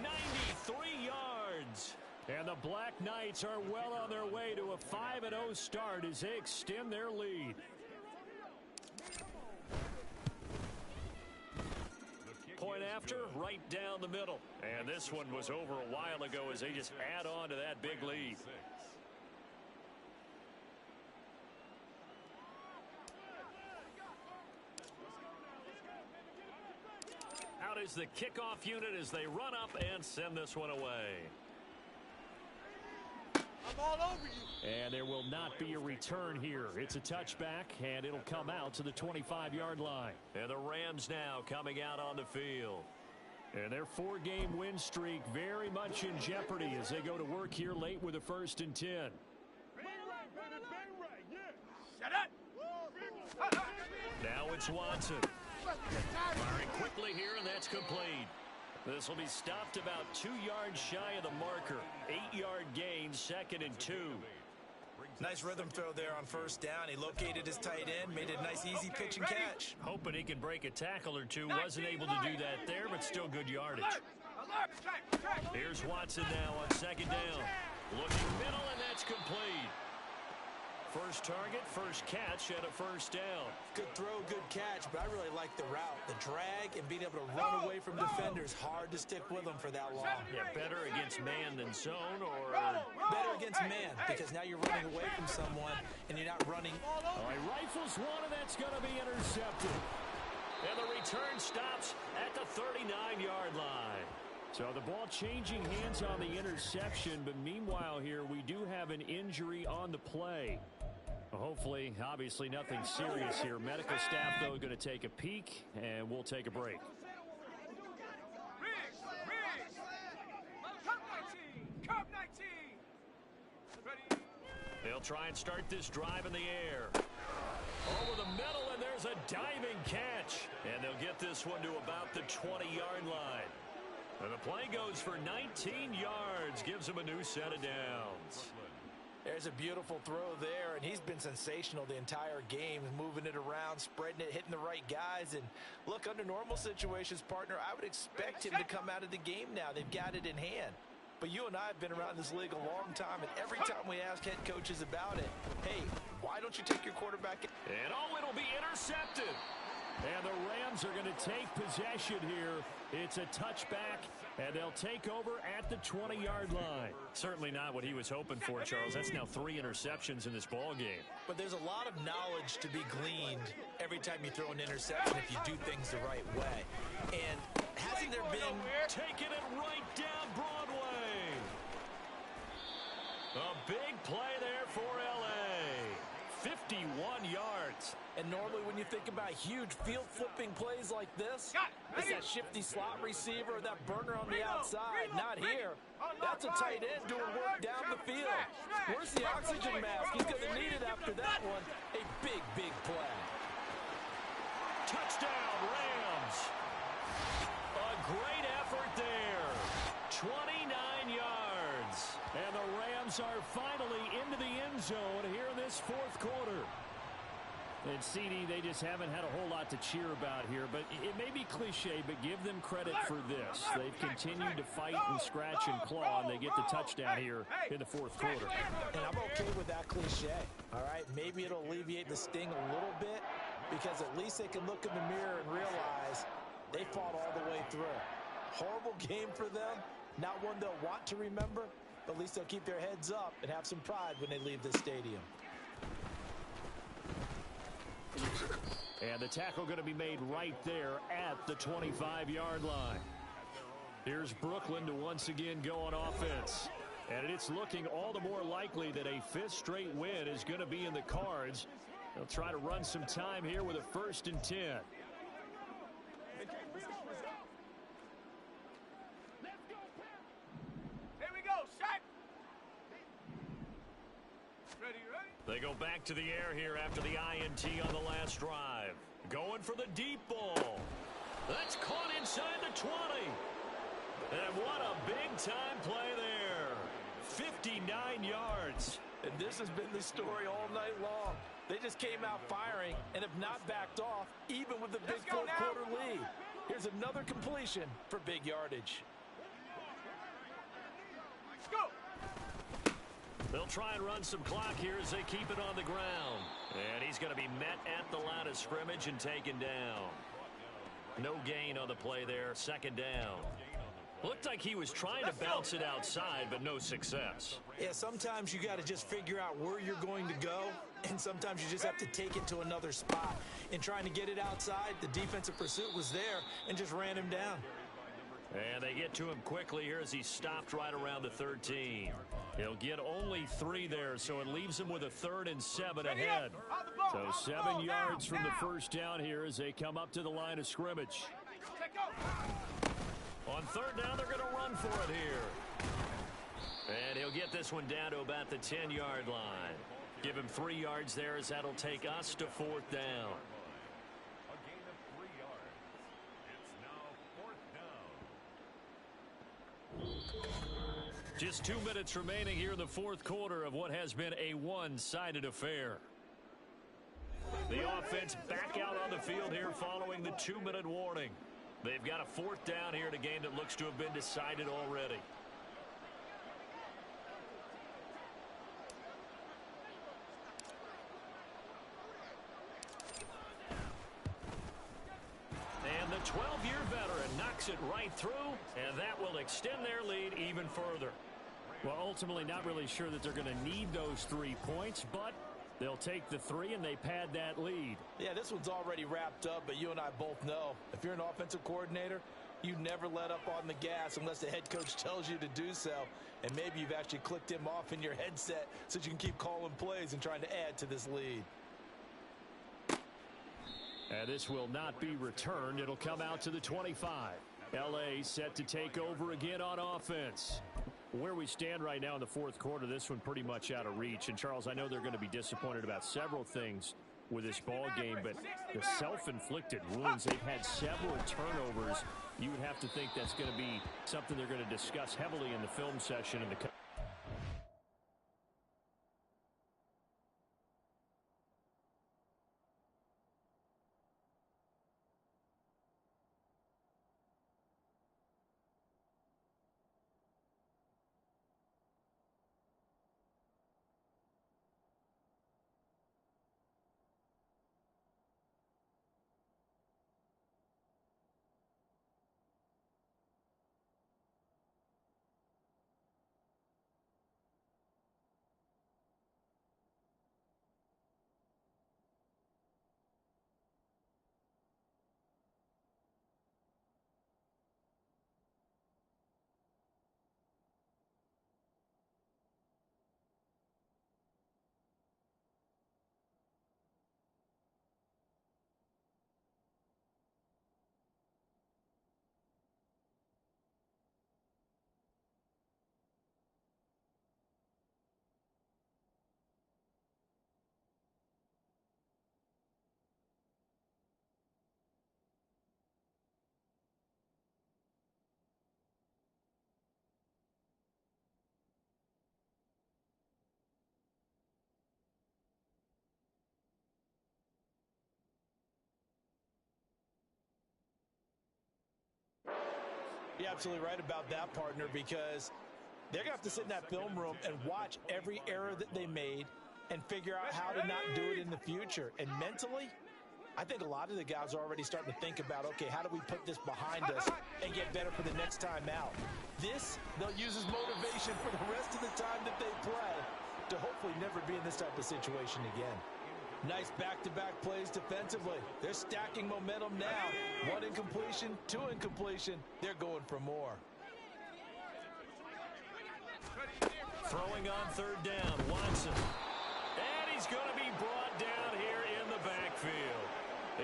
93 yards. And the Black Knights are well on their way to a 5-0 start as they extend their lead. Point after, right down the middle. And this one was over a while ago as they just add on to that big lead. Out is the kickoff unit as they run up and send this one away. I'm all over you. And there will not be a return here. It's a touchback, and it'll come out to the 25-yard line. And the Rams now coming out on the field. And their 4-game win streak very much in jeopardy as they go to work here late with a 1st and 10. Shut up. Now it's Watson. Firing quickly here, and that's complete. This will be stopped about 2 yards shy of the marker. 8-yard gain, 2nd and 2. Nice rhythm throw there on 1st down. He located his tight end, made it a nice easy pitch and catch. Hoping he can break a tackle or two. Wasn't able to do that there, but still good yardage. Here's Watson now on 2nd down. Looking middle, and that's complete. First target, first catch, and a 1st down. Good throw, good catch, but I really like the route. The drag and being able to run away from defenders. Hard to stick with them for that long. Yeah, better against man than zone, or better against man, because now you're running away from someone and you're not running. Oh, he rifles one, and that's going to be intercepted. And the return stops at the 39-yard line. So the ball changing hands on the interception, but meanwhile here we do have an injury on the play. Hopefully, obviously nothing serious here. Medical staff, though, going to take a peek, and we'll take a break. They'll try and start this drive in the air. Over the middle, and there's a diving catch. And they'll get this one to about the 20-yard line. And the play goes for 19 yards, gives him a new set of downs. There's a beautiful throw there, and he's been sensational the entire game, moving it around, spreading it, hitting the right guys. And look, under normal situations, partner, I would expect him to come out of the game now. They've got it in hand. But you and I have been around this league a long time, and every time we ask head coaches about it, hey, why don't you take your quarterback? And it'll be intercepted. And the Rams are going to take possession here. It's a touchback, and they'll take over at the 20-yard line. Certainly not what he was hoping for, Charles. That's now 3 interceptions in this ball game. But there's a lot of knowledge to be gleaned every time you throw an interception if you do things the right way. And hasn't there been... Taking it right down Broadway. A big play there for L.A. 51 yards. And normally when you think about huge field-flipping plays like this, it's that shifty slot receiver or that burner on the outside. Not here. That's a tight end doing work down the field. Where's the oxygen mask? He's going to need it after that one. A big, big play. Touchdown, Rams. A great effort there. 29 yards. And the Rams are finally into the end zone here in this 4th quarter. And CD, they just haven't had a whole lot to cheer about here, but it may be cliche, but give them credit for this. They've continued to fight and scratch and claw, and they get the touchdown here in the 4th quarter. And I'm okay with that cliche, all right? Maybe it'll alleviate the sting a little bit, because at least they can look in the mirror and realize they fought all the way through. Horrible game for them, not one they'll want to remember, but at least they'll keep their heads up and have some pride when they leave this stadium. And the tackle going to be made right there at the 25-yard line. Here's Brooklyn to once again go on offense. And it's looking all the more likely that a fifth straight win is going to be in the cards. They'll try to run some time here with a 1st and 10. Here we go, shot. Ready. They go back to the air here after the INT on the last drive. Going for the deep ball. That's caught inside the 20. And what a big-time play there. 59 yards. And this has been the story all night long. They just came out firing and have not backed off, even with the big fourth-quarter lead. Here's another completion for big yardage. Let's go. They'll try and run some clock here as they keep it on the ground. And he's going to be met at the line of scrimmage and taken down. No gain on the play there, 2nd down. Looked like he was trying to bounce it outside, but no success. Yeah, sometimes you got to just figure out where you're going to go, and sometimes you just have to take it to another spot. In trying to get it outside, the defensive pursuit was there and just ran him down. And they get to him quickly here as he stopped right around the 13. He'll get only 3 there, so it leaves him with a 3rd and 7 ahead. So 7 yards from the first down here as they come up to the line of scrimmage. On 3rd down, they're going to run for it here. And he'll get this one down to about the 10-yard line. Give him 3 yards there as that'll take us to 4th down. A gain of 3 yards. It's now 4th down. Just 2 minutes remaining here in the 4th quarter of what has been a one-sided affair. The offense back out on the field here following the 2-minute warning. They've got a 4th down here in a game that looks to have been decided already. And the 12-year veteran knocks it right through, and that will extend their lead even further. Well, ultimately not really sure that they're going to need those 3 points, but they'll take the 3 and they pad that lead. Yeah, this one's already wrapped up, but you and I both know if you're an offensive coordinator, you never let up on the gas unless the head coach tells you to do so. And maybe you've actually clicked him off in your headset so you can keep calling plays and trying to add to this lead. And this will not be returned. It'll come out to the 25. L.A. set to take over again on offense. Where we stand right now in the 4th quarter, this one pretty much out of reach. And, Charles, I know they're going to be disappointed about several things with this ball game, but the self-inflicted wounds, they've had several turnovers. You would have to think that's going to be something they're going to discuss heavily in the film session in the You're absolutely right about that, partner, because they're going to have to sit in that film room and watch every error that they made and figure out how to not do it in the future. And mentally, I think a lot of the guys are already starting to think about, okay, how do we put this behind us and get better for the next time out? This, they'll use as motivation for the rest of the time that they play to hopefully never be in this type of situation again. Nice back-to-back plays defensively. They're stacking momentum now. 1 incompletion, 2 incompletion. They're going for more. Throwing on 3rd down, Watson. And he's going to be brought down here in the backfield.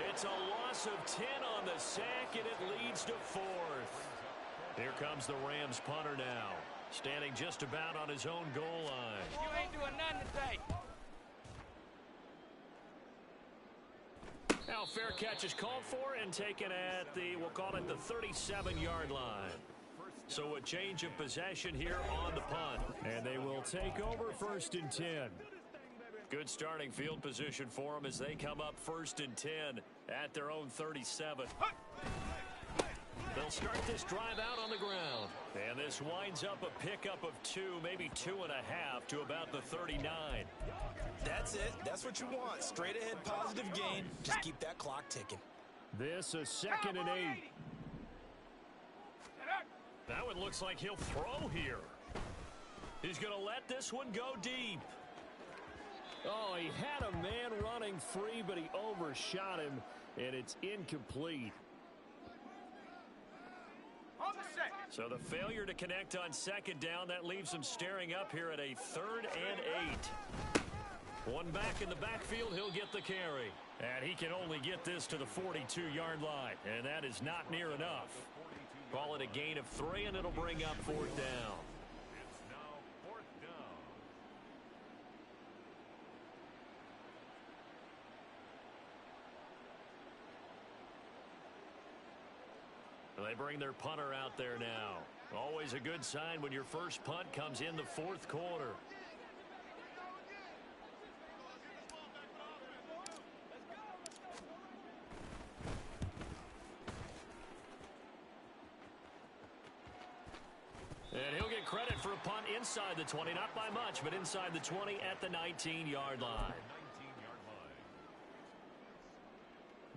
It's a loss of 10 on the sack, and it leads to 4th. Here comes the Rams punter now, standing just about on his own goal line. You ain't doing nothing today. Now fair catch is called for and taken at the, we'll call it the 37-yard line. So a change of possession here on the punt. And they will take over 1st and 10. Good starting field position for them as they come up 1st and 10 at their own 37. They'll start this drive out on the ground. And this winds up a pickup of 2, maybe 2.5 to about the 39. That's it. That's what you want. Straight ahead positive gain. Just keep that clock ticking. This a 2nd and 8. That one looks like he'll throw here. He's going to let this one go deep. Oh, he had a man running free, but he overshot him, and it's incomplete. So the failure to connect on 2nd down, that leaves him staring up here at a 3rd and 8. One back in the backfield, he'll get the carry. And he can only get this to the 42-yard line, and that is not near enough. Call it a gain of 3, and it'll bring up 4th down. It's now 4th down. They bring their punter out there now. Always a good sign when your first punt comes in the 4th quarter. And he'll get credit for a punt inside the 20, not by much, but inside the 20 at the 19-yard line.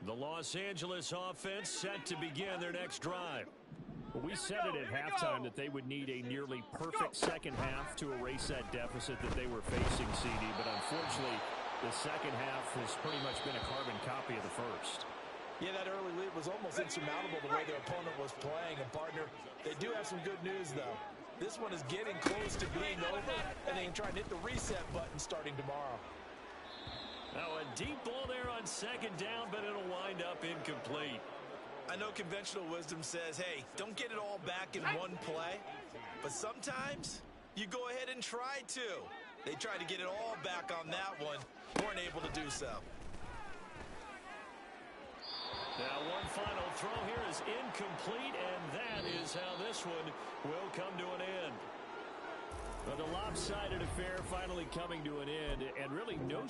The Los Angeles offense set to begin their next drive. Well, we said it at halftime that they would need a nearly perfect second half to erase that deficit that they were facing, CD, but unfortunately, the second half has pretty much been a carbon copy of the first. Yeah, that early lead was almost insurmountable the way their opponent was playing. And, partner, they do have some good news, though. This one is getting close to being over, and they can try and hit the reset button starting tomorrow. Now a deep ball there on 2nd down, but it'll wind up incomplete. I know conventional wisdom says, hey, don't get it all back in one play. But sometimes you go ahead and try to. They tried to get it all back on that one. Weren't able to do so. Now one final throw here is incomplete, and that is how this one will come to an end. But the lopsided affair finally coming to an end, and really no